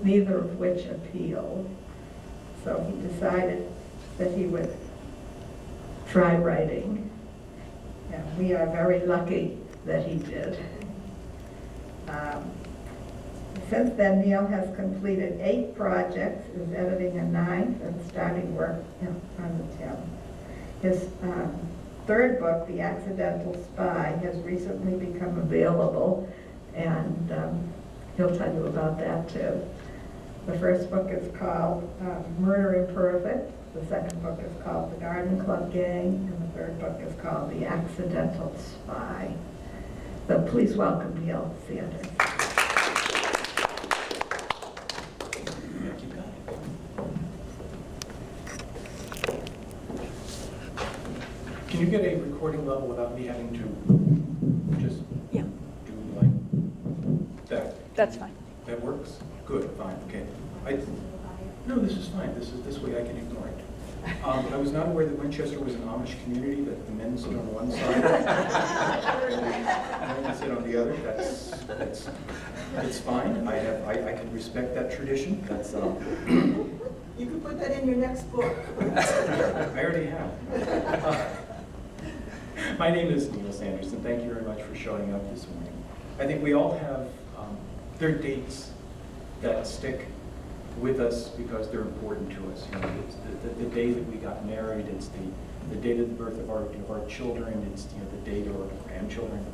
neither of which appealed. So he decided that he would try writing. And we are very lucky that he did. Since then, Neal has completed 8 projects, is editing a 9th, and starting work on the 10th. His third book, The Accidental Spy, has recently become available, and he'll tell you about that too. The first book is called Murder Imperfect. The second book is called The Garden Club Gang, and the third book is called The Accidental Spy. So please welcome Neal Sanders. Can you get a recording level without me having to just do like that? That's fine. That works? Good, fine, okay. No, this is fine. This way I can ignore it. I was not aware that Winchester was an Amish community, that the men sit on one side and women sit on the other. It's fine. I can respect that tradition. That's You can put that in your next book. I already have. My name is Neal Sanders, and thank you very much for showing up this morning. I think we all have, there are dates that stick with us because they're important to us. You know, it's the day that we got married, it's the date of the birth of our children, it's the date of our grandchildren.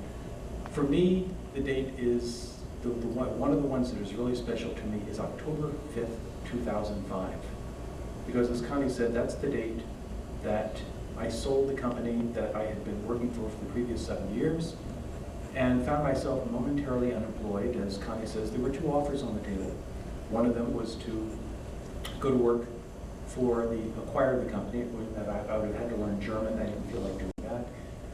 For me, the date is, one of the ones that is really special to me is October 5th, 2005. Because as Connie said, that's the date that I sold the company that I had been working for the previous 7 years and found myself momentarily unemployed. As Connie says, there were 2 offers on the table. One of them was to go to work for acquire the company. I would have had to learn German. I didn't feel like doing that.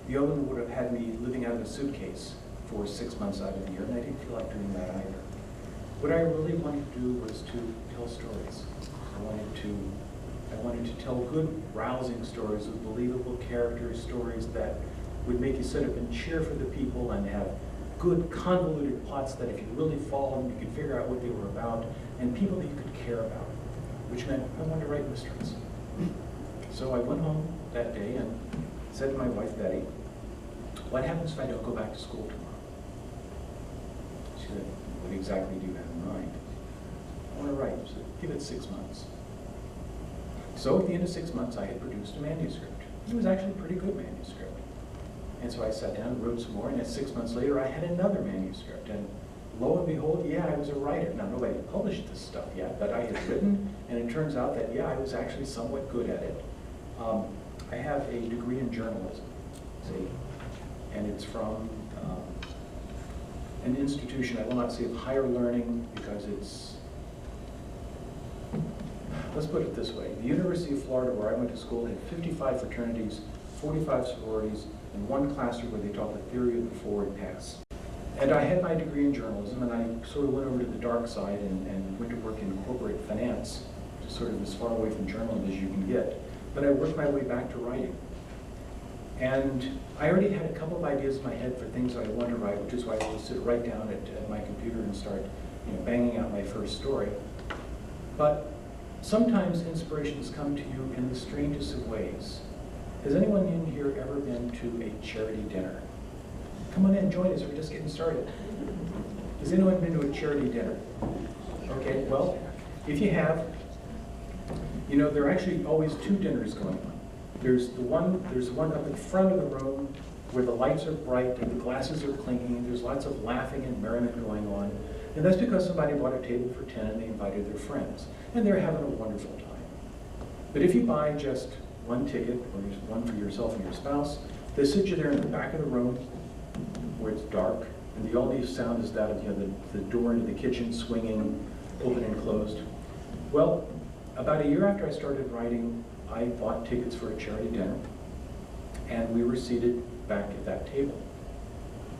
The other one would have had me living out of a suitcase for 6 months out of the year, and I didn't feel like doing that either. What I really wanted to do was to tell stories. I wanted to tell good, rousing stories with believable characters, stories that would make you sit up and cheer for the people and have good, convoluted plots that if you really follow them, you could figure out what they were about, and people that you could care about, which meant I wanted to write mysteries. So I went home that day and said to my wife, Betty, what happens if I don't go back to school tomorrow? She said, what exactly do you have in mind? I want to write. She said, give it 6 months. So at the end of 6 months, I had produced a manuscript. It was actually a pretty good manuscript. And so I sat down and wrote some more, and 6 months later, I had another manuscript. And lo and behold, yeah, I was a writer. Now, nobody had published this stuff yet, but I had written, and it turns out that, yeah, I was actually somewhat good at it. I have a degree in journalism, see, and it's from an institution, I will not say of higher learning, because it's, let's put it this way. The University of Florida, where I went to school, had 55 fraternities, 45 sororities, and 1 classroom where they taught the theory of the forward pass. And I had my degree in journalism, and I sort of went over to the dark side and went to work in corporate finance, which is sort of as far away from journalism as you can get. But I worked my way back to writing. And I already had a couple of ideas in my head for things I wanted to write, which is why I would sit right down at my computer and start banging out my first story. But sometimes inspirations come to you in the strangest of ways. Has anyone in here ever been to a charity dinner? Come on in, join us, we're just getting started. Has anyone been to a charity dinner? Okay, well, if you have, there are actually always 2 dinners going on. There's one up in the front of the room where the lights are bright and the glasses are clinking and there's lots of laughing and merriment going on. And that's because somebody bought a table for 10 and they invited their friends. And they're having a wonderful time. But if you buy just 1 ticket, or just one for yourself and your spouse, they sit you there in the back of the room where it's dark, and the only sound is that of the door into the kitchen swinging open and closed. Well, about a year after I started writing, I bought tickets for a charity dinner, and we were seated back at that table.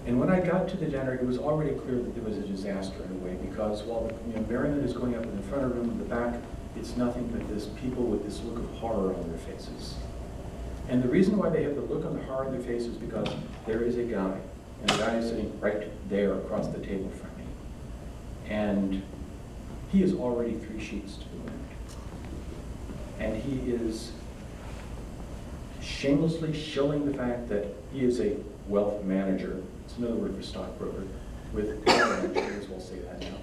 And when I got to the dinner, it was already clear that there was a disaster in a way, because while the merriment is going up in the front of the room and the back, it's nothing but this people with this look of horror on their faces. And the reason why they have the look on the horror on their face is because there is a guy, and the guy is sitting right there across the table from me. And he is already 3 sheets to the wind. And he is shamelessly shilling the fact that he is a wealth manager. It's another word for stockbroker, with I'm sure as well say that now.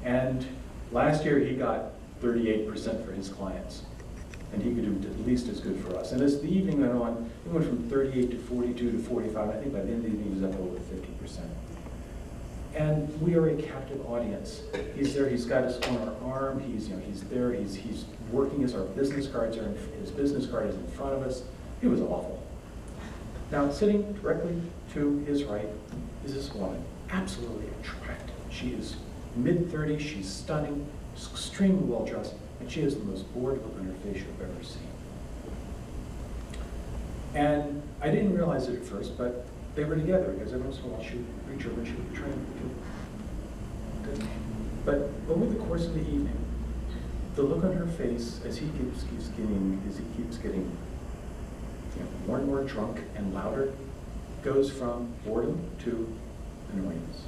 And last year he got 38% for his clients. And he could do at least as good for us. And as the evening went on, it went from 38 to 42 to 45. I think by the end of the evening he was up over 50%. And we are a captive audience. He's there, he's got us on our arm, he's there, he's working as our business cards are, his business card is in front of us. It was awful. Now, sitting directly to his right is this woman, absolutely attractive. She is mid-30s, she's stunning, extremely well-dressed, and she has the most bored look on her face you've ever seen. And I didn't realize it at first, but they were together, because every once in a while she would reach over and she would be trying to do. But over the course of the evening, the look on her face as he keeps getting more and more drunk and louder, goes from boredom to annoyance.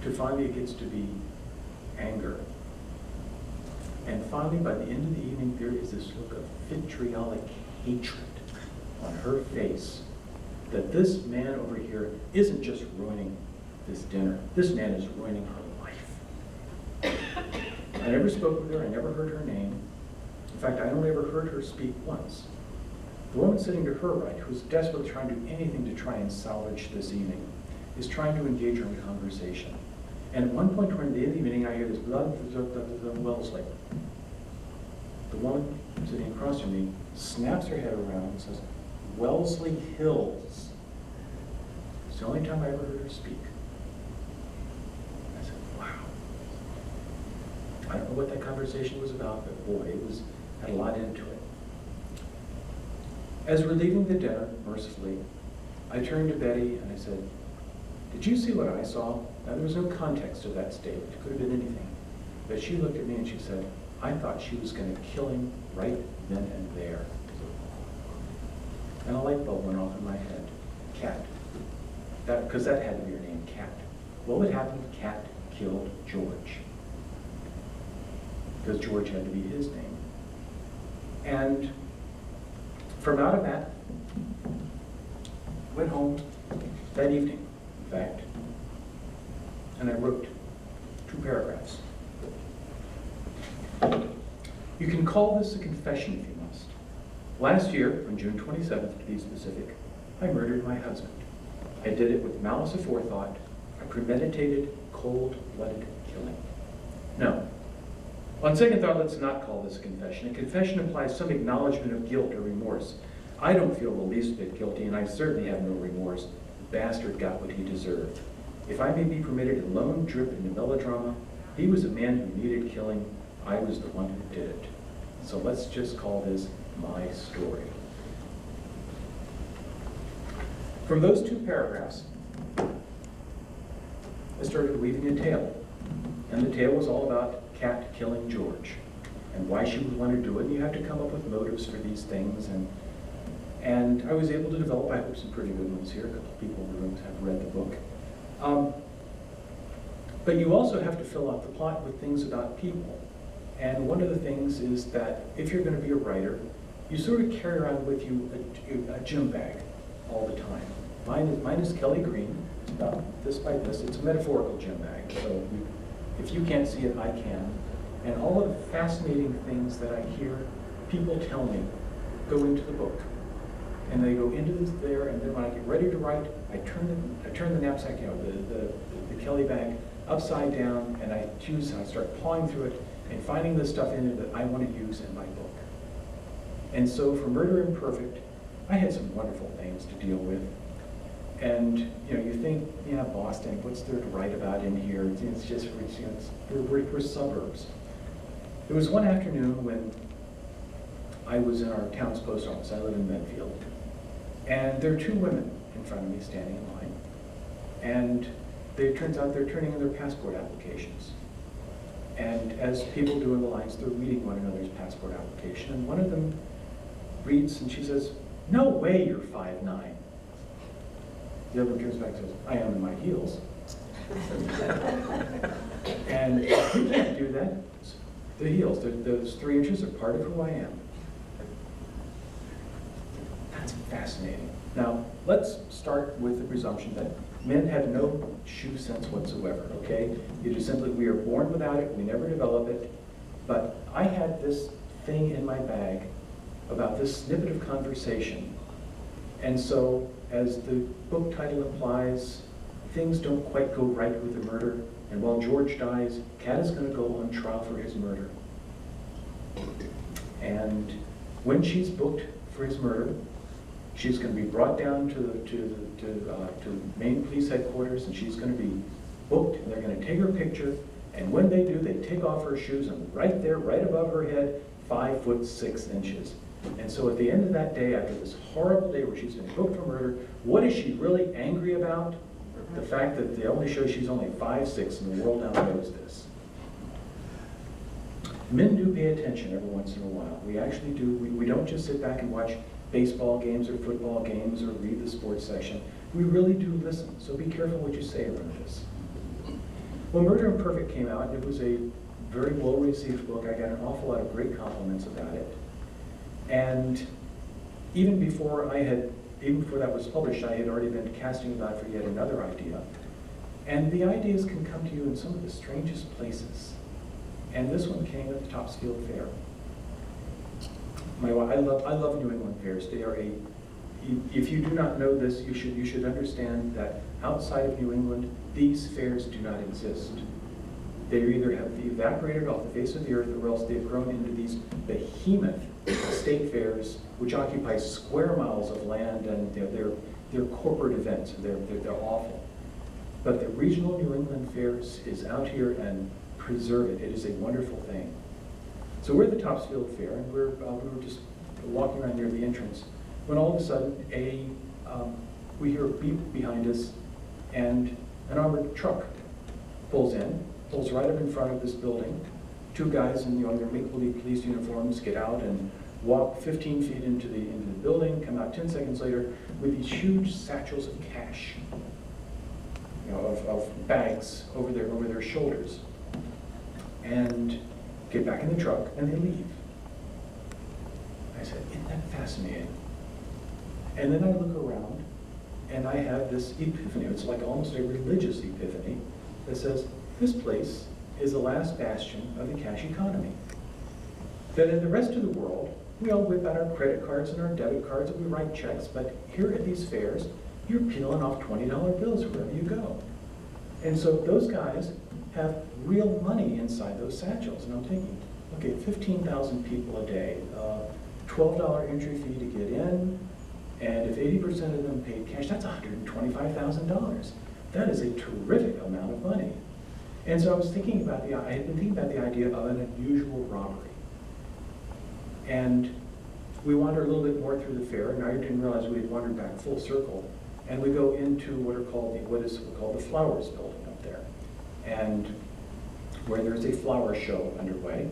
To finally it gets to be anger. And finally, by the end of the evening, there is this look of vitriolic hatred on her face that this man over here isn't just ruining this dinner. This man is ruining her life. I never spoke with her. I never heard her name. In fact, I only ever heard her speak once. The woman sitting to her right, who's desperately trying to do anything to try and salvage this evening, is trying to engage her in conversation. And at one point toward the end of the evening, I hear this Wellesley. The woman sitting across from me snaps her head around and says, Wellesley Hills. It's the only time I ever heard her speak. I said, wow. I don't know what that conversation was about, but boy, had a lot into it. As we're leaving the dinner, mercifully, I turned to Betty and I said, did you see what I saw? Now, there was no context to that statement. It could have been anything. But she looked at me and she said, I thought she was going to kill him right then and there. And a light bulb went off in my head. Cat. Because that had to be her name, Cat. What would happen if Cat killed George? Because George had to be his name. And from out of that, went home that evening, in fact, and I wrote 2 paragraphs. You can call this a confession if you must. Last year, on June 27th to be specific, I murdered my husband. I did it with malice aforethought, a premeditated, cold-blooded killing. No. On second thought, let's not call this a confession. A confession implies some acknowledgement of guilt or remorse. I don't feel the least bit guilty, and I certainly have no remorse. The bastard got what he deserved. If I may be permitted a lone drip into melodrama, he was a man who needed killing. I was the one who did it. So let's just call this my story. From those 2 paragraphs, I started weaving a tale. And the tale was all about Cat killing George and why she would want to do it. And you have to come up with motives for these things. And I was able to develop, I hope, some pretty good ones here. A couple of people in the room have read the book. But you also have to fill out the plot with things about people. And one of the things is that if you're going to be a writer, you sort of carry around with you a gym bag all the time. Mine is Kelly Green. It's about this by this. It's a metaphorical gym bag. So if you can't see it, I can. And all of the fascinating things that I hear people tell me go into the book. And they go into this there, and then when I get ready to write, I turn the knapsack, the Kelly bag upside down, and I choose and I start pawing through it and finding the stuff in it that I want to use in my book. And so for Murder Imperfect, I had some wonderful things to deal with. And you think, yeah, Boston, what's there to write about in here? It's just, we're suburbs. There was one afternoon when I was in our town's post office. I live in Medfield. And there are 2 women in front of me standing in line. And it turns out they're turning in their passport applications. And as people do in the lines, they're reading one another's passport application. And one of them reads, and she says, "No way you're 5'9". The other one turns back and says, "I am in my heels." And you can't do that. The heels, those 3 inches are part of who I am. That's fascinating. Now, let's start with the presumption that men have no shoe sense whatsoever, okay? You just simply, we are born without it, we never develop it. But I had this thing in my bag about this snippet of conversation. And so, as the book title implies, things don't quite go right with the murder. And while George dies, Cat is going to go on trial for his murder. And when she's booked for his murder, she's going to be brought down to Maine Police Headquarters, and she's going to be booked, and they're going to take her picture. And when they do, they take off her shoes, and right there, right above her head, 5 foot 6 inches. And so at the end of that day, after this horrible day where she's been booked for murder, what is she really angry about? The fact that they only show she's only 5'6", and the world now knows this. Men do pay attention every once in a while. We actually do. We don't just sit back and watch baseball games or football games or read the sports section. We really do listen. So be careful what you say around this. Well, Murder Imperfect came out, and it was a very well-received book. I got an awful lot of great compliments about it. And even before that was published, I had already been casting about for yet another idea. And the ideas can come to you in some of the strangest places. And this one came at the Topsfield Fair. I love New England fairs. They are if you do not know this, you should understand that outside of New England, these fairs do not exist. They either have evaporated off the face of the earth, or else they've grown into these behemoth state fairs, which occupy square miles of land, and they're corporate events. They're awful. But the regional New England fairs is out here, and preserve it. It is a wonderful thing. So we're at the Topsfield Fair, and we were just walking around near the entrance, when all of a sudden we hear a beep behind us, and an armored truck pulls right up in front of this building. 2 guys in their make-believe police uniforms get out and walk 15 feet into the building, come out 10 seconds later with these huge satchels of cash, of bags over their shoulders, and get back in the truck, and they leave. I said, isn't that fascinating? And then I look around, and I have this epiphany. It's like almost a religious epiphany that says, this place is the last bastion of the cash economy. That in the rest of the world, we all whip out our credit cards and our debit cards, and we write checks, but here at these fairs, you're peeling off $20 bills wherever you go. And so those guys have real money inside those satchels. And I'm thinking, okay, 15,000 people a day, $12 entry fee to get in, and if 80% of them paid cash, that's $125,000. That is a terrific amount of money. And so I had been thinking about the idea of an unusual robbery. And we wander a little bit more through the fair, and I didn't realize we had wandered back full circle. And we go into what is called the Flowers Building up there, and where there's a flower show underway.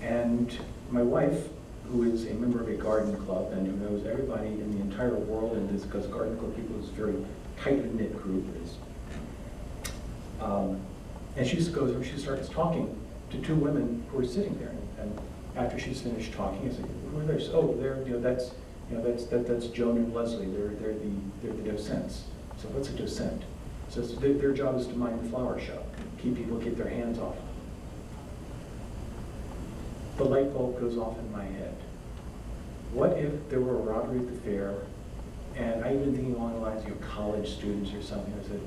And my wife, who is a member of a garden club and who knows everybody in the entire world, and this because garden club people is a very tight-knit group, and she goes over, she starts talking to 2 women who are sitting there. And after she's finished talking, I say, who are they? Oh, that's Joan and Leslie. They're the docents. So what's a docent? So their job is to mind the flower show, keep their hands off. The light bulb goes off in my head. What if there were a robbery at the fair, and I even thinking along the lines of college students or something. I said,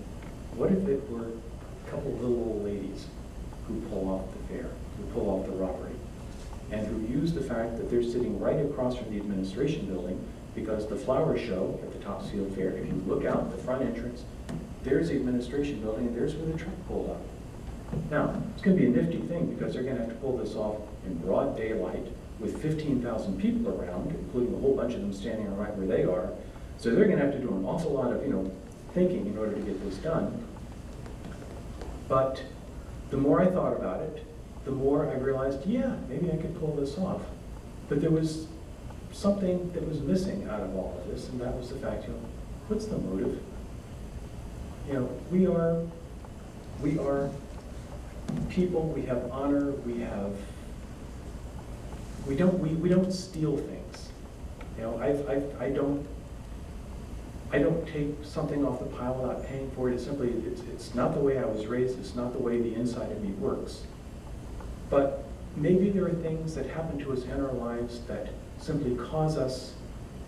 what if it were a couple of little old ladies who pull off the fair, who pull off the robbery, and who use the fact that they're sitting right across from the administration building, because the flower show at the Topsfield Fair, if you look out the front entrance, there's the administration building, and there's where the truck pulled up. Now, it's going to be a nifty thing, because they're going to have to pull this off in broad daylight with 15,000 people around, including a whole bunch of them standing right where they are. So they're going to have to do an awful lot of, thinking in order to get this done. But the more I thought about it, the more I realized, yeah, maybe I could pull this off. But there was something that was missing out of all of this, and that was the fact, what's the motive? We are We are people, we have honor, we don't steal things. You know, I don't take something off the pile without paying for it. It's not the way I was raised, it's not the way the inside of me works. But maybe there are things that happen to us in our lives that simply cause us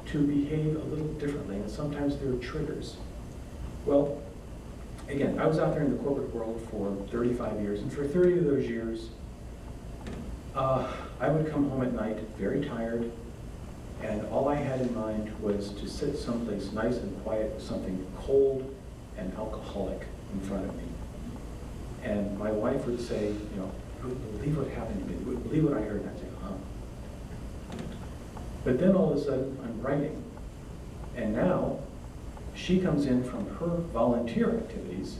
to behave a little differently, and sometimes there are triggers. Well, again, I was out there in the corporate world for 35 years, and for 30 of those years, I would come home at night very tired, and all I had in mind was to sit someplace nice and quiet with something cold and alcoholic in front of me. And my wife would say, you know, "You wouldn't believe what happened to me. You wouldn't believe what I heard." And I'd say, huh? But then all of a sudden, I'm writing. And now, she comes in from her volunteer activities,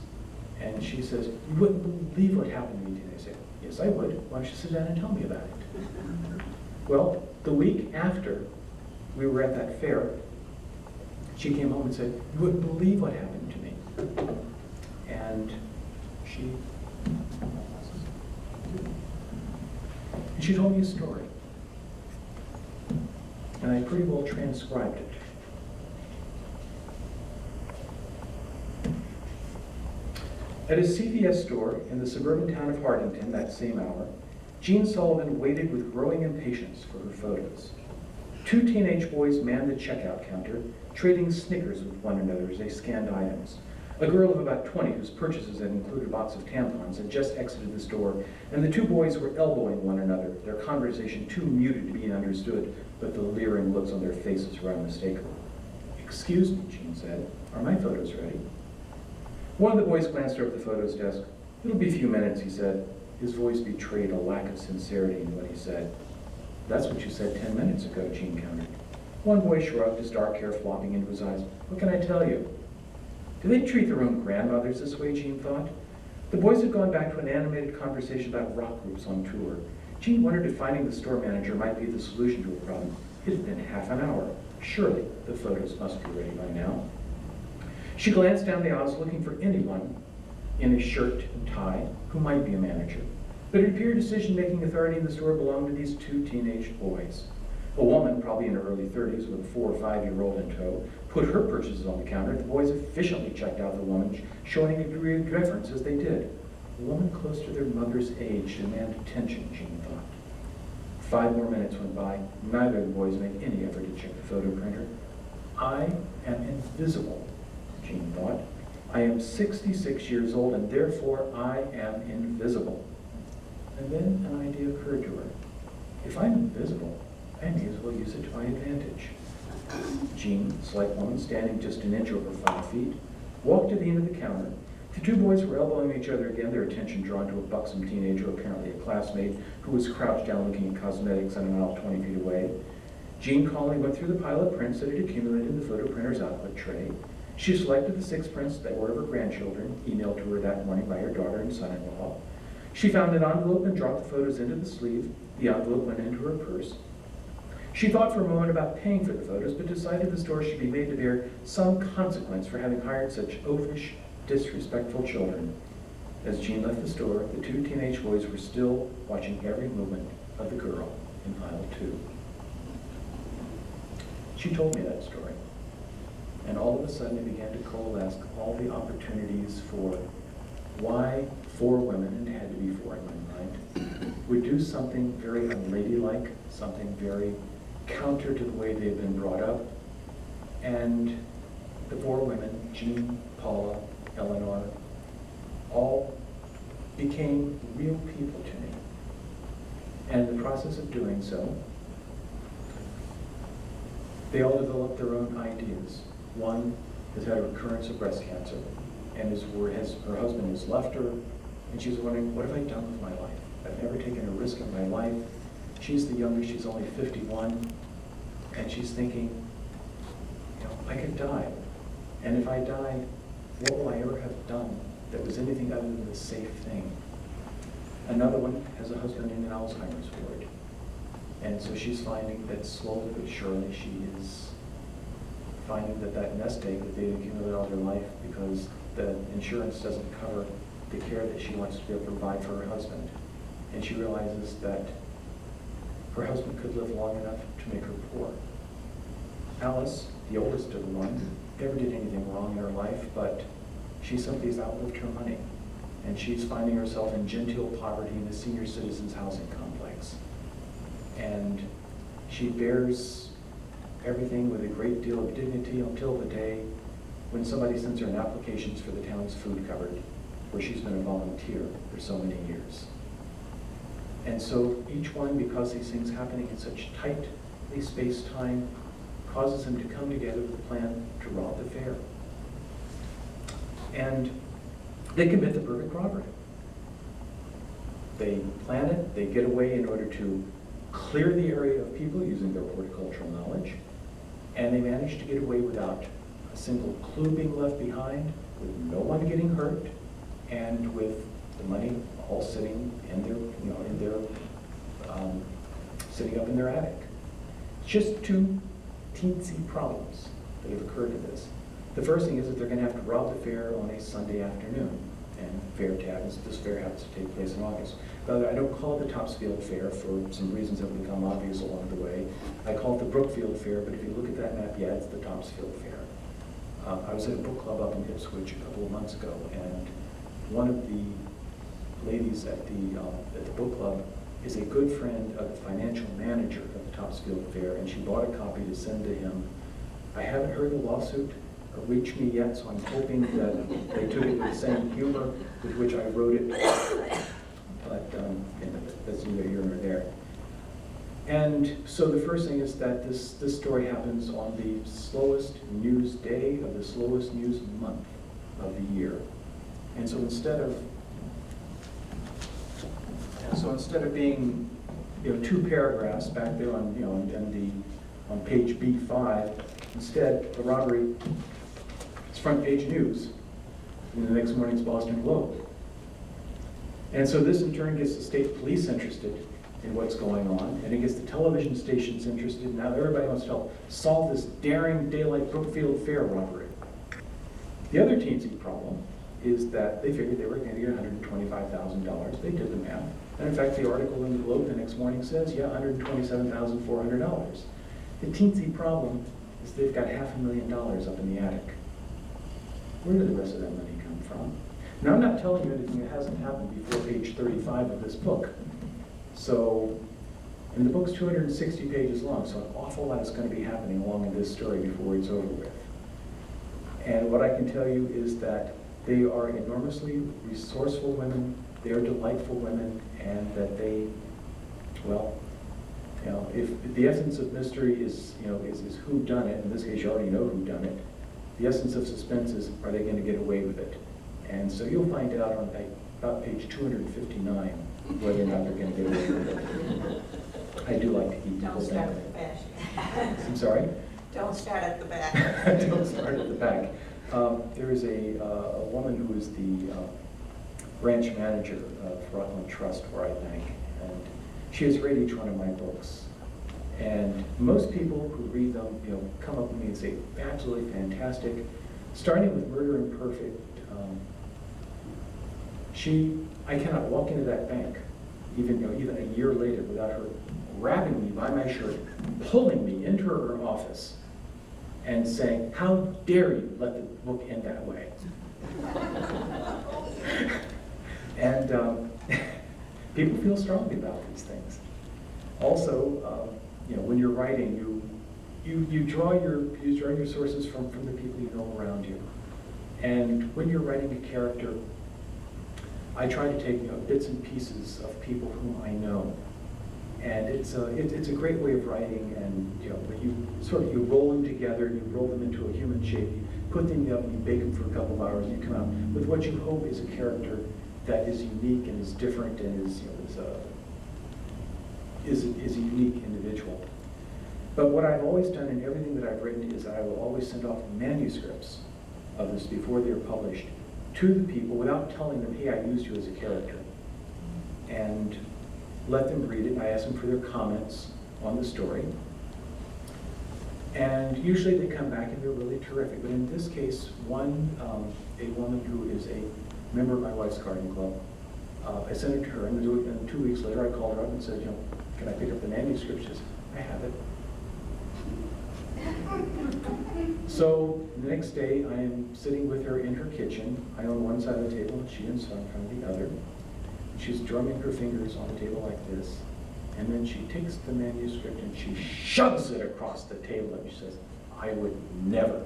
and she says, "You wouldn't believe what happened to me today." I say, "Yes, I would. Why don't you sit down and tell me about it?" Well, the week after we were at that fair, she came home and said, "You wouldn't believe what happened to me." And she told me a story. And I pretty well transcribed it. At a CVS store in the suburban town of Hardington that same hour, Jean Sullivan waited with growing impatience for her photos. Two teenage boys manned the checkout counter, trading Snickers with one another as they scanned items. A girl of about 20 whose purchases had included a box of tampons had just exited the store, and the two boys were elbowing one another, their conversation too muted to be understood, but the leering looks on their faces were unmistakable. "Excuse me," Jean said, "are my photos ready?" One of the boys glanced over at the photos desk. "It'll be a few minutes," he said. His voice betrayed a lack of sincerity in what he said. "That's what you said 10 minutes ago," Jean countered. One boy shrugged, his dark hair flopping into his eyes. "What can I tell you?" Do they treat their own grandmothers this way, Jean thought? The boys had gone back to an animated conversation about rock groups on tour. Jean wondered if finding the store manager might be the solution to a problem. It had been half an hour. Surely the photos must be ready by now. She glanced down the aisles looking for anyone in a shirt and tie who might be a manager. But it appeared decision-making authority in the store belonged to these two teenage boys. A woman, probably in her early 30s with a 4 or 5-year-old in tow, put her purchases on the counter. The boys efficiently checked out the woman, showing a degree of deference as they did. A woman close to their mother's age demanded attention, Jean thought. 5 more minutes went by. Neither of the boys made any effort to check the photo printer. I am invisible, Jean thought. I am 66 years old, and therefore I am invisible. And then an idea occurred to her. If I'm invisible, I may as well use it to my advantage. Jean, slight woman standing just an inch over 5 feet, walked to the end of the counter. The two boys were elbowing each other again, their attention drawn to a buxom teenager, apparently a classmate, who was crouched down looking at cosmetics on an aisle 20 feet away. Jean calmly went through the pile of prints that had accumulated in the photo printer's output tray. She selected the 6 prints that were of her grandchildren, emailed to her that morning by her daughter and son-in-law. She found an envelope and dropped the photos into the sleeve. The envelope went into her purse. She thought for a moment about paying for the photos, but decided the store should be made to bear some consequence for having hired such oafish, disrespectful children. As Jean left the store, the two teenage boys were still watching every movement of the girl in aisle 2. She told me that story, and all of a sudden it began to coalesce all the opportunities for why 4 women, and it had to be 4 in my mind, would do something very unladylike, something very counter to the way they had been brought up. And the 4 women, Jean, Paula, Eleanor, all became real people to me. And in the process of doing so, they all developed their own ideas. One has had a recurrence of breast cancer, and her husband has left her, and she's wondering, what have I done with my life? I've never taken a risk in my life. She's the youngest, she's only 51, and she's thinking, I could die. And if I died, what will I ever have done that was anything other than the safe thing? Another one has a husband in an Alzheimer's ward. And so she's finding that slowly but surely she is finding that nest egg that they accumulated all their life because the insurance doesn't cover the care that she wants to be able to provide for her husband. And she realizes that her husband could live long enough to make her poor. Alice, the oldest of the one, never did anything wrong in her life, but she simply has outlived her money. And she's finding herself in genteel poverty in the senior citizens housing complex. And she bears everything with a great deal of dignity until the day when somebody sends her an application for the town's food cupboard, where she's been a volunteer for so many years. And so each one, because these things happening in such tightly spaced time, causes them to come together with a plan to rob the fair. And they commit the perfect robbery. They plan it, they get away in order to clear the area of people using their horticultural knowledge, and they manage to get away without a single clue being left behind, with no one getting hurt, and with the money all sitting in their, sitting up in their attic. Just two teensy problems that have occurred to this. The first thing is that they're going to have to rob the fair on a Sunday afternoon, and this fair happens to take place in August. But I don't call it the Topsfield Fair for some reasons that will become obvious along the way. I call it the Brookfield Fair, but if you look at that map, yeah, it's the Topsfield Fair. I was at a book club up in Ipswich a couple of months ago, and one of the ladies at the book club is a good friend of the financial manager of the Topsfield Fair, and she bought a copy to send to him. I haven't heard the lawsuit reach me yet, so I'm hoping that they took it with the same humor with which I wrote it, but that's neither here nor there. And so the first thing is that this story happens on the slowest news day of the slowest news month of the year. And so instead of being, two paragraphs back there on page B5, instead the robbery is front page news in the next morning's Boston Globe. And so this in turn gets the state police interested in what's going on, and it gets the television stations interested. Now everybody wants to solve this daring daylight Brookfield Fair robbery. The other teensy problem is that they figured they were going to get $125,000. They did the math. And in fact, the article in the Globe the next morning says, yeah, $127,400. The teensy problem is they've got $500,000 up in the attic. Where did the rest of that money come from? Now, I'm not telling you anything that hasn't happened before page 35 of this book. So, and the book's 260 pages long, so an awful lot is going to be happening along in this story before it's over with. And what I can tell you is that they are enormously resourceful women, they are delightful women, and that they, if the essence of mystery is who done it, in this case you already know who done it, the essence of suspense is, are they going to get away with it? And so you'll find out on about page 259 whether or not they're going to get away with it. I do like to keep people Don't start down. at the back. I'm sorry? Don't start at the back. Don't start at the back. There is a woman who is the branch manager of Rutland Trust, where I bank, and she has read each one of my books. And most people who read them, come up to me and say, absolutely fantastic. Starting with Murder Imperfect, I cannot walk into that bank, even a year later, without her grabbing me by my shirt, pulling me into her office, and saying, how dare you let the book end that way? And people feel strongly about these things. Also, when you're writing, you draw your sources from the people you know around you. And when you're writing a character, I try to take bits and pieces of people whom I know. And it's a great way of writing, and you roll them together, you roll them into a human shape, you put them up, you bake them for a couple of hours, and you come out with what you hope is a character that is unique and is different and is a unique individual. But what I've always done in everything that I've written is I will always send off manuscripts of this before they're published to the people without telling them, hey, I used you as a character. And let them read it. I ask them for their comments on the story. And usually they come back and they're really terrific. But in this case, a woman who is a member of my wife's garden club. I sent it to her, and 2 weeks later I called her up and said, can I pick up the manuscript? She says, I have it. So the next day I am sitting with her in her kitchen. I on one side of the table and she and son on the other. She's drumming her fingers on the table like this. And then she takes the manuscript and she shoves it across the table and she says, I would never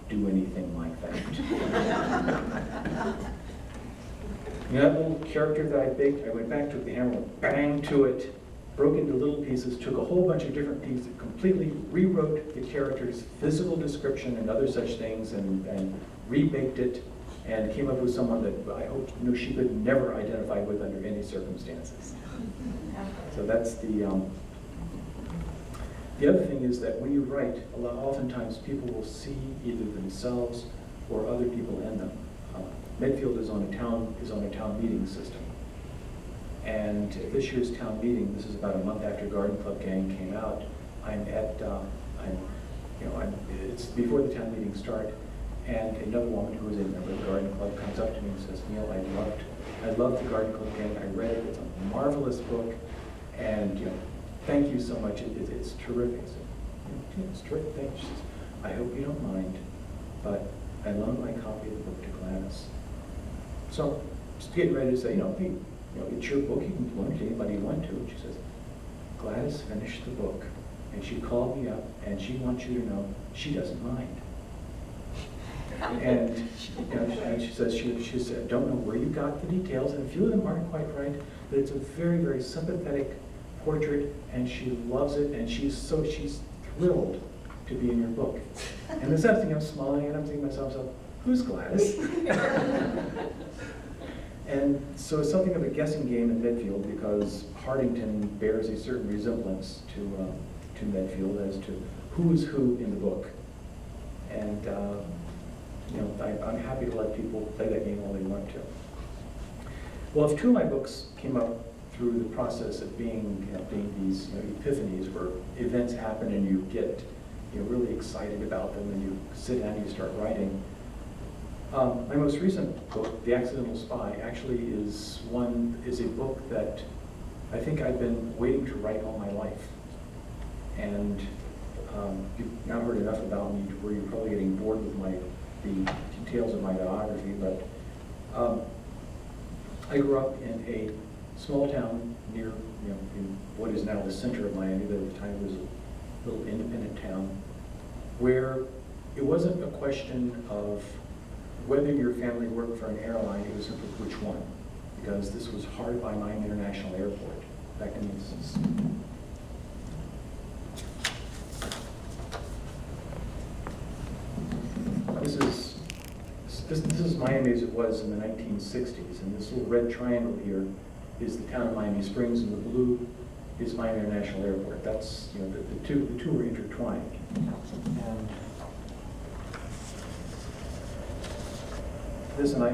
do anything like that. That little character that I baked, I went back, took the hammer, bang to it, broke into little pieces, took a whole bunch of different pieces, completely rewrote the character's physical description and other such things, and rebaked it, and came up with someone that I hoped she could never identify with under any circumstances. So that's the other thing is that when you write, oftentimes people will see either themselves or other people in them. Medfield is on a town meeting system. And at this year's town meeting, this is about a month after Garden Club Gang came out, it's before the town meeting start, and another woman who is a member of the Garden Club comes up to me and says, Neal, I loved the Garden Club Gang. I read it. It's a marvelous book, and thank you so much. It's terrific. I said, it's terrific. Thank you. She says, I hope you don't mind, but I loaned my copy of the book to Gladys. So just getting ready to say, hey, it's your book. You can loan it to anybody you want to. And she says, Gladys finished the book, and she called me up, and she wants you to know she doesn't mind. And she says, she said, I don't know where you got the details, and a few of them aren't quite right, but it's a very, very sympathetic portrait, and she loves it, and she's thrilled to be in your book. And this other thing, I'm smiling, and I'm thinking to myself, who's Gladys? And so it's something of a guessing game in Medfield, because Hardington bears a certain resemblance to Medfield as to who is who in the book. And I'm happy to let people play that game all they want to. Well, if two of my books came up through the process of being these epiphanies where events happen and you get really excited about them and you sit down and you start writing. My most recent book, The Accidental Spy, actually is a book that I think I've been waiting to write all my life. And you've now heard enough about me to where you're probably getting bored with the details of my biography, but I grew up in a small town near, in what is now the center of Miami, but at the time it was a little independent town, where it wasn't a question of whether your family worked for an airline, it was simply which one, because this was hard by Miami International Airport back in This is Miami as it was in the 1960s, and this little red triangle here is the town of Miami Springs, and the blue is Miami International Airport. That's the two are intertwined. And listen, I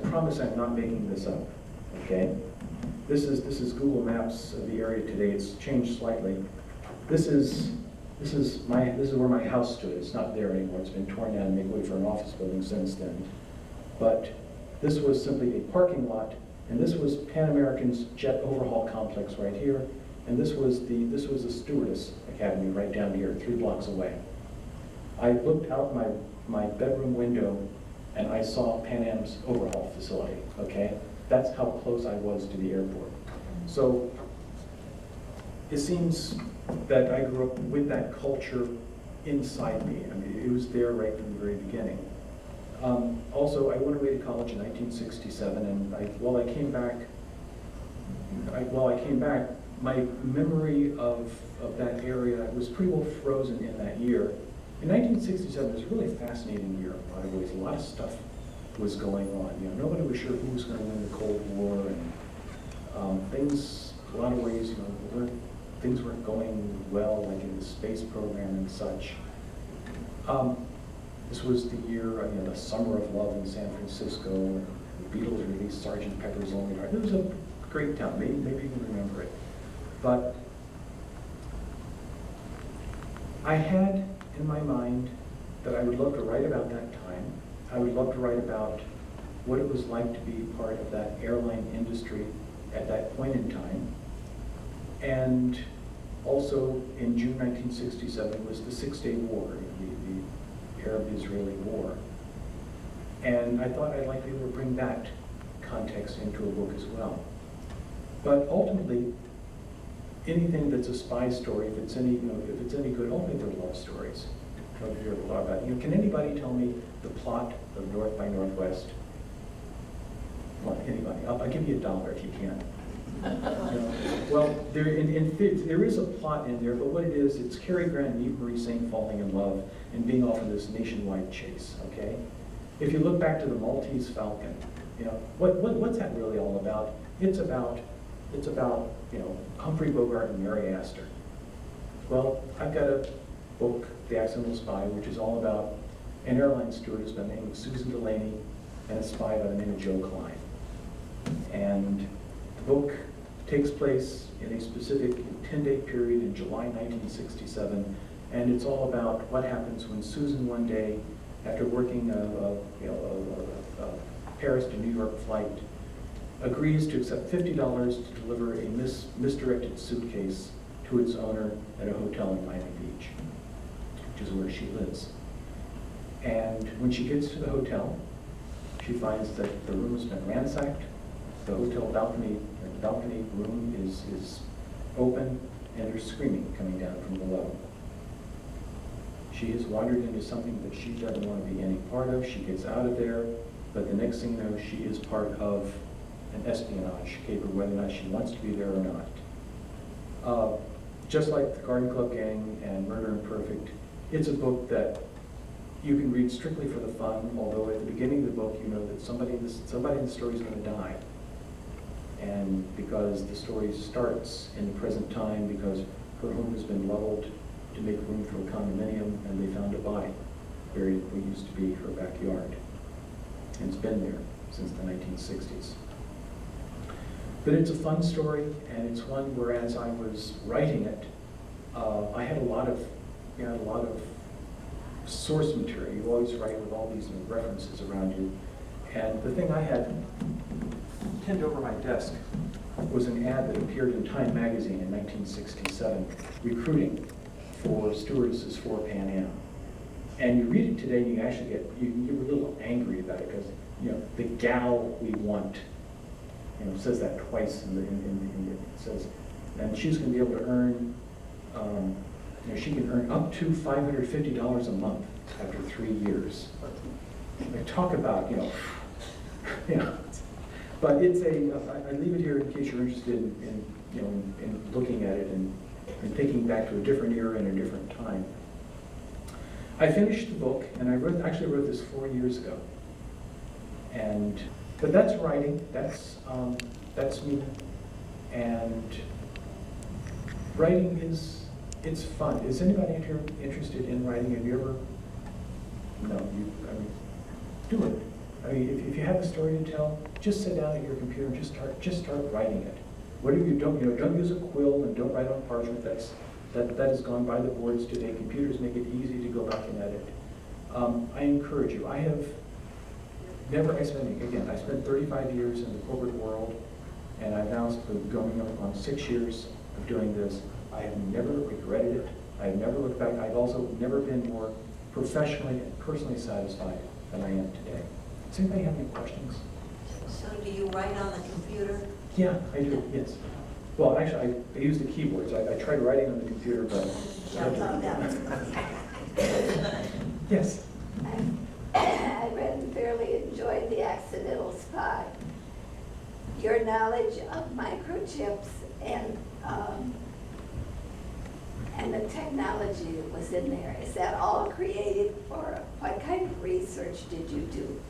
promise I'm not making this up. Okay, this is Google Maps of the area today. It's changed slightly. This is where my house stood. It's not there anymore. It's been torn down and made way for an office building since then. But this was simply a parking lot, and this was Pan American's jet overhaul complex right here, and this was the Stewardess Academy right down here, 3 blocks away. I looked out my bedroom window, and I saw Pan Am's overhaul facility. Okay, that's how close I was to the airport. So it seems that I grew up with that culture inside me. I mean, it was there right from the very beginning. Also, I went away to college in 1967, and while I came back, my memory of that area was pretty well frozen in that year. In 1967, it was a really fascinating year in a lot of ways. A lot of stuff was going on. Nobody was sure who was going to win the Cold War, and things, a lot of ways, things weren't going well, like in the space program and such. This was the year, the Summer of Love in San Francisco, and the Beatles released Sgt. Pepper's Lonely Hearts. It was a great town. Maybe you can remember it. But I had in my mind that I would love to write about that time. I would love to write about what it was like to be part of that airline industry at that point in time. And also in June 1967 was the Six-Day War, the Arab-Israeli War. And I thought I'd like to be able to bring that context into a book as well. But ultimately, anything that's a spy story, if it's any good, ultimately they're love stories. I've heard a lot about it. Can anybody tell me the plot of North by Northwest? Well, anybody. I'll give you $1 if you can. Well, there is a plot in there, but what it is, it's Cary Grant and Eve Marie Saint falling in love and being off in this nationwide chase. Okay. If you look back to the Maltese Falcon, what's that really all about? It's about Humphrey Bogart and Mary Astor. Well, I've got a book, The Accidental Spy, which is all about an airline stewardess by the name of Susan Delaney and a spy by the name of Joe Klein. And the book takes place in a specific 10-day period in July 1967, and it's all about what happens when Susan one day, after working a Paris to New York flight, agrees to accept $50 to deliver a misdirected suitcase to its owner at a hotel in Miami Beach, which is where she lives. And when she gets to the hotel, she finds that the room has been ransacked. The hotel balcony room is open, and there's screaming coming down from below. She has wandered into something that she doesn't want to be any part of. She gets out of there, but the next thing you know, she is part of an espionage caper, whether or not she wants to be there or not. Just like The Garden Club Gang and Murder Imperfect, it's a book that you can read strictly for the fun, although at the beginning of the book you know that somebody in the story is going to die. And because the story starts in the present time, because her home has been leveled to make room for a condominium, and they found a body buried in what used to be her backyard. And it's been there since the 1960s. But it's a fun story, and it's one where, as I was writing it, I had a lot of source material. You always write with all these references around you. And the thing I had pinned over my desk was an ad that appeared in Time magazine in 1967, recruiting for stewardesses for Pan Am. And you read it today, and you actually get a little angry about it because the gal we want. It says that twice in it says, and she's going to be able to earn, she can earn up to $550 a month after 3 years. They talk about, but it's I leave it here in case you're interested in looking at it and thinking back to a different era and a different time. I finished the book, and I actually wrote this 4 years ago. But that's writing, that's me, and writing it's fun. Is anybody here interested in writing? Have you ever? No, do it. If you have a story to tell, just sit down at your computer and just start writing it. Whatever you don't use a quill and don't write on parchment. That has gone by the boards today. Computers make it easy to go back and edit. I encourage you. I spent 35 years in the corporate world, and I've now going up on 6 years of doing this. I have never regretted it. I've never looked back. I've also never been more professionally and personally satisfied than I am today. Does anybody have any questions? So do you write on the computer? Yeah, I do, yes. Well, actually, I use the keyboards. I tried writing on the computer, but... Yes? I read and fairly enjoyed The Accidental Spy. Your knowledge of microchips and the technology that was in there, is that all created, or what kind of research did you do?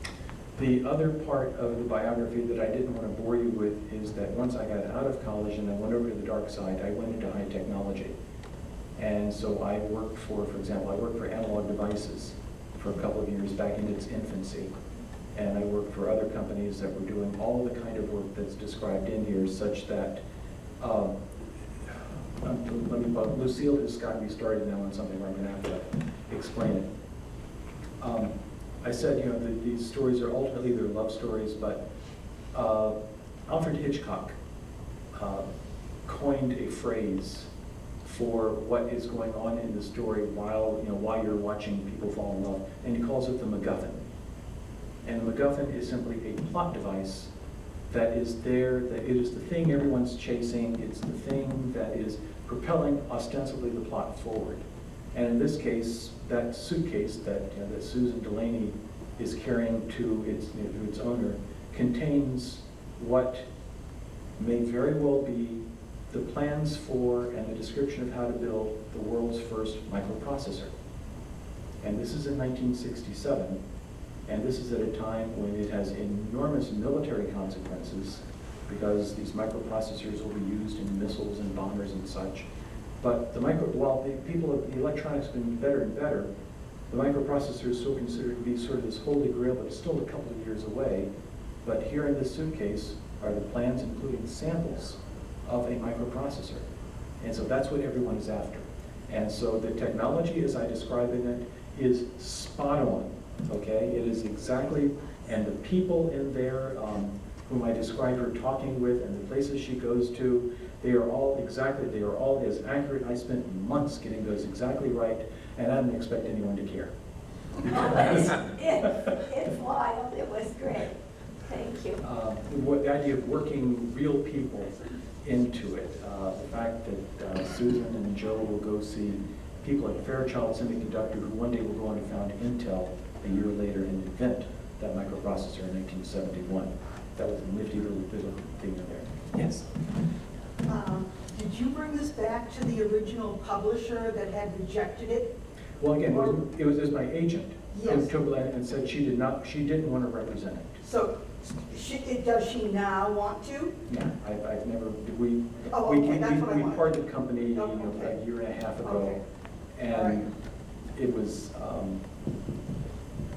The other part of the biography that I didn't want to bore you with is that once I got out of college and I went over to the dark side, I went into high technology. And so I worked for example, I worked for Analog Devices for a couple of years back in its infancy. And I worked for other companies that were doing all the kind of work that's described in here, such that, Lucille has gotten me started now on something where I'm going to have to explain it. I said, you know, these stories are ultimately they're love stories, but Alfred Hitchcock coined a phrase for what is going on in the story while you're watching people fall in love, and he calls it the MacGuffin. And the MacGuffin is simply a plot device that is there, that it is the thing everyone's chasing, it's the thing that is propelling ostensibly the plot forward. And in this case, that suitcase that Susan Delaney is carrying to its owner contains what may very well be the plans for and the description of how to build the world's first microprocessor. And this is in 1967, and this is at a time when it has enormous military consequences because these microprocessors will be used in missiles and bombers and such. But while the electronics have been better and better, the microprocessor is still considered to be sort of this holy grail, but it's still a couple of years away. But here in this suitcase are the plans, including samples of a microprocessor. And so that's what everyone is after. And so the technology, as I describe it, is spot on, okay? It is exactly, and the people in there whom I describe her talking with and the places she goes to, they are all as accurate. I spent months getting those exactly right, and I didn't expect anyone to care. It's wild, it was great. Thank you. The idea of working real people into it, the fact that Susan and Joe will go see people at Fairchild Semiconductor who one day will go on to found Intel a year later and invent that microprocessor in 1971. That was a nifty little thing in there. Yes? Did you bring this back to the original publisher that had rejected it? Well, again, it was my agent Yes. who took it and said she didn't want to represent it. So, does she now want to? No, I've never, Oh, okay, that's what I we wanted. parted company Okay. a year and a half ago. Okay. And it was,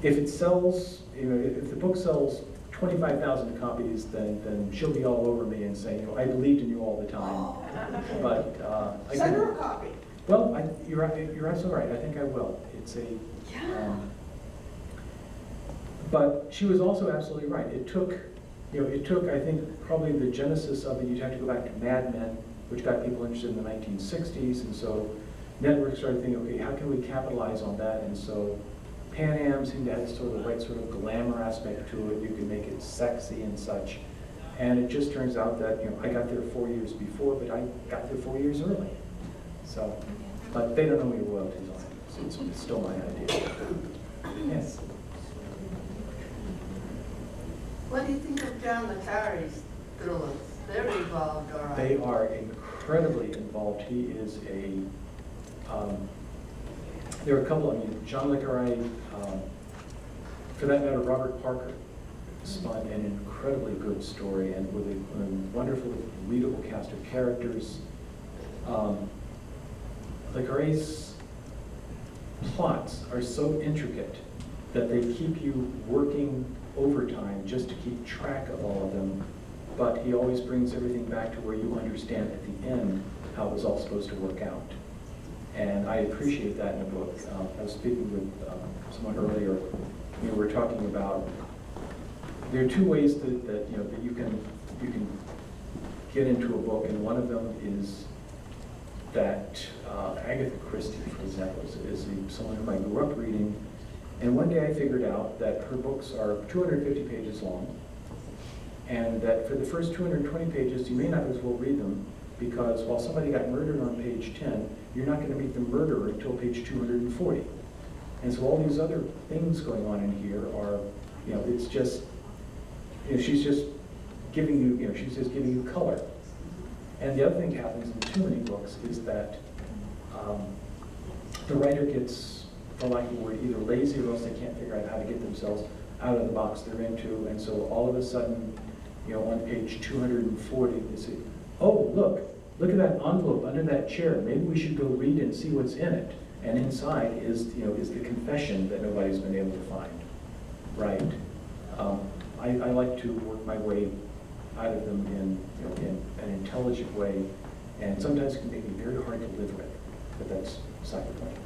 if it sells, if the book sells 25,000 copies, then she'll be all over me and saying, I believed in you all the time. Oh, okay. But I Send her couldn't. a copy. Well, you're absolutely right. I think I will. It's a. But she was also absolutely right. It took, I think, probably the genesis of it. You'd have to go back to Mad Men, which got people interested in the 1960s, and so networks started thinking, okay, how can we capitalize on that? And so Pan Am seemed to have sort of the right sort of glamour aspect to it. You could make it sexy and such. And it just turns out that, I got there 4 years before, but I got there 4 years early. So, but they don't know any royalties on it, so it's still my idea. Yes? What do you think of John the Cari's thrillers? They're involved, all right. They are incredibly involved. He is there are a couple, John le Carre, for that matter, Robert Parker spun an incredibly good story and with a wonderful, readable cast of characters. Le Carre's plots are so intricate that they keep you working overtime just to keep track of all of them, but he always brings everything back to where you understand at the end how it was all supposed to work out. And I appreciate that in a book. I was speaking with someone earlier. We were talking about there are two ways that you can get into a book, and one of them is that Agatha Christie, for example, is someone whom I grew up reading. And one day I figured out that her books are 250 pages long, and that for the first 220 pages, you may not as well read them, because while somebody got murdered on page 10, you're not going to meet the murderer until page 240. And so all these other things going on in here are, it's just, she's just giving you, she's just giving you color. And the other thing that happens in too many books is that the writer gets, for lack of a word, either lazy or else they can't figure out how to get themselves out of the box they're into. And so all of a sudden, on page 240, they say, oh, look at that envelope under that chair. Maybe we should go read and see what's in it. And inside is the confession that nobody's been able to find. Right. I like to work my way out of them in an intelligent way, and sometimes it can make me very hard to live with, but that's beside the point.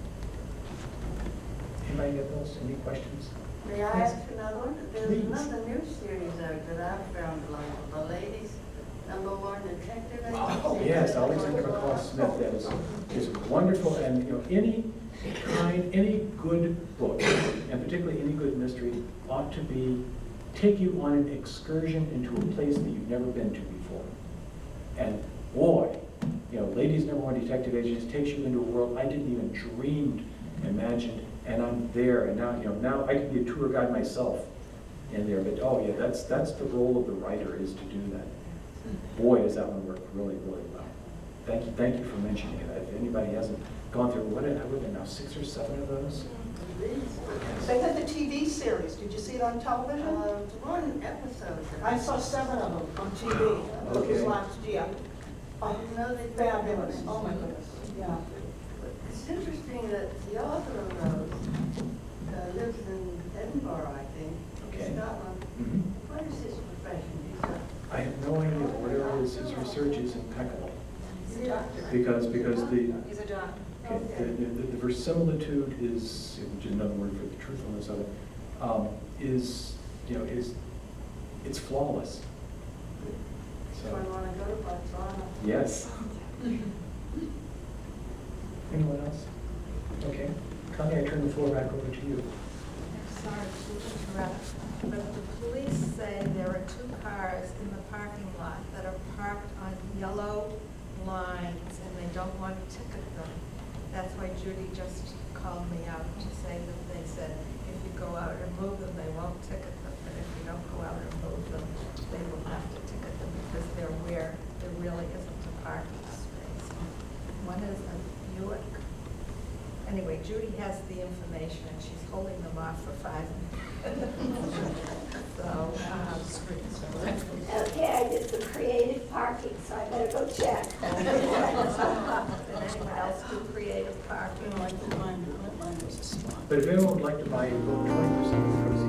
Anybody else? Any questions? May I ask another one? There's Please. another new series out that I found along the ladies' #1 detective agency. Oh, yes, Alexander McCall Smith, that is wonderful, and, you know, any good book, and particularly any good mystery, ought to take you on an excursion into a place that you've never been to before. And boy, you know, Ladies' #1 Detective Agency takes you into a world I didn't even dream, imagined, and I'm there, and now, you know, now I can be a tour guide myself in there, but oh yeah, that's the role of the writer, is to do that. Boy, does that one work really, really well. Thank you for mentioning it. If anybody hasn't gone through, what are there now, 6 or 7 of those? They had the TV series. Did you see it on television? One episode. I saw 7 of them on TV. It was Okay. last year. Oh, No, they fabulous. Oh, my goodness. Yeah. It's interesting that the author of those lives in Edinburgh, I think, Okay. Scotland. Mhm. What is his profession? I have no idea. Whatever it is, his research is impeccable. He's a doctor. Because the, He's a doctor. okay, the verisimilitude is, which is another word for the truthfulness of it, is, you know, it's flawless. So I want to go to Botswana. Yes. Anyone else? Okay. Connie, I turn the floor back over to you. Sorry to interrupt, but the police say there are 2 cars in the parking lot that are parked on yellow lines and they don't want to ticket them. That's why Judy just called me out to say that they said if you go out and move them, they won't ticket them. But if you don't go out and move them, they will have to ticket them because they're where there really isn't a parking space. One is a Buick. Anyway, Judy has the information, and she's holding them off for 5 minutes. So, Okay, I did some creative parking, so I better go check. did anyone else do creative parking? But if anyone would like to buy a book, 20% of the proceeds